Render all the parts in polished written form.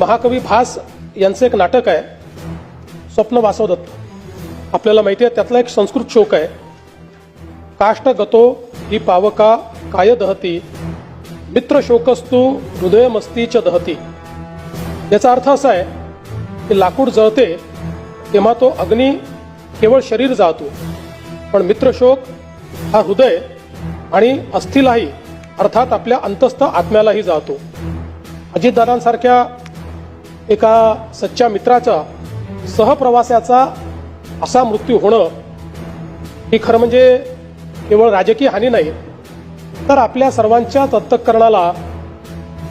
महाकवी भास यांचं एक नाटक आहे स्वप्न वासवदत्त. आपल्याला माहिती आहे त्यातला एक संस्कृत श्लोक आहे, काष्ट गतो ही पावका काय दहती मित्र शोकस्तु हृदयमस्तीच दहती. याचा अर्थ असा आहे की लाकूड जळते तेव्हा तो अग्नी केवळ शरीर जाळतो, पण मित्रशोक हा हृदय आणि अस्थिलाही अर्थात आपल्या अंतस्थ आत्म्यालाही जाळतो. अजितदादांसारख्या एका सच्च्या मित्राचा सहप्रवासाचा असा मृत्यू होणं ही खरं म्हणजे केवळ राजकीय हानी नाही, तर आपल्या सर्वांच्या अंतःकरणाला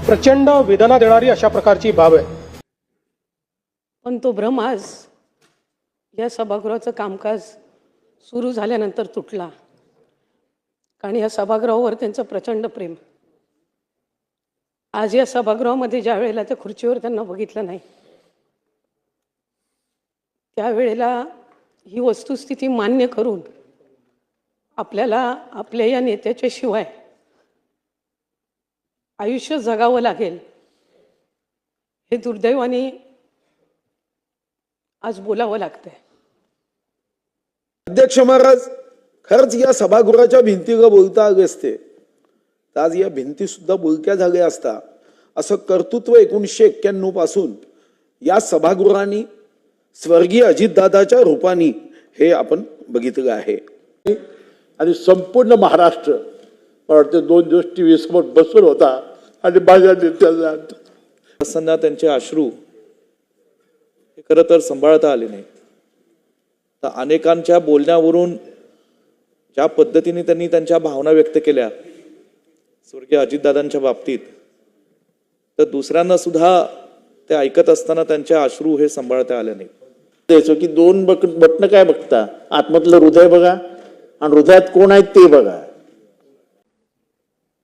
प्रचंड वेदना देणारी अशा प्रकारची बाब आहे. पण तो भ्रम आज या सभागृहाचं कामकाज सुरू झाल्यानंतर तुटला, कारण या सभागृहावर त्यांचं प्रचंड प्रेम. आज या सभागृहामध्ये ज्या वेळेला त्या खुर्चीवर त्यांना बघितलं नाही, त्यावेळेला ही वस्तुस्थिती मान्य करून आपल्याला आपल्या या नेत्याच्या शिवाय आयुष्य जगावं लागेल हे दुर्दैवाने आज बोलावं लागतंय. अध्यक्ष महाराज, खरंच या सभागृहाच्या भिंतीवर बोलता आले असते तर आज या भिंती सुद्धा बोलक्या झाल्या असता. असं कर्तृत्व 1991 पासून या सभागृहाने स्वर्गीय अजितदादाच्या रूपाने हे आपण बघितलं आहे. आणि संपूर्ण महाराष्ट्र मला वाटतं 2 दिवस टीव्ही समोर बसून होता आणि माझ्या नेत्याला असताना त्यांचे अश्रू हे खरं तर सांभाळता आले नाही. तर अनेकांच्या बोलण्यावरून ज्या पद्धतीने त्यांनी त्यांच्या भावना व्यक्त केल्या स्वर्गीय अजितदादांच्या बाबतीत, तर दुसऱ्यांना सुद्धा ते ऐकत असताना त्यांचे अश्रू हे सांभाळता आले नाही. द्यायचो की 2 बटणं काय बघता, आतमधलं हृदय बघा आणि हृदयात कोण आहेत ते बघा.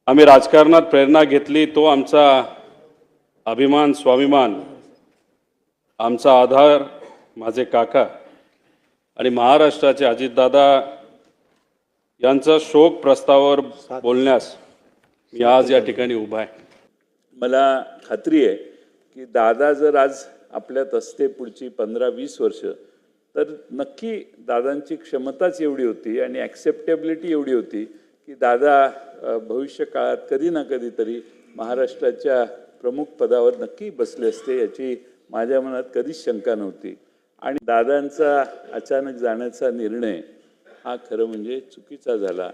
आम्ही राजकारणात प्रेरणा घेतली तो आमचा अभिमान स्वाभिमान, आमचा आधार माझे काका आणि महाराष्ट्राचे अजितदादा यांचा शोक प्रस्तावावर बोलण्यास मी आज या ठिकाणी उभा आहे. मला खात्री आहे की दादा जर आज आपल्यात असते पुढची 15-20 वर्ष तर नक्की दादांची क्षमताच एवढी होती आणि ॲक्सेप्टेबिलिटी एवढी होती की दादा भविष्य काळात कधी ना कधीतरी महाराष्ट्राच्या प्रमुख पदावर नक्की बसले असते, याची माझ्या मनात कधीच शंका नव्हती. आणि दादांचा अचानक जाण्याचा निर्णय हा खरं म्हणजे चुकीचा झाला.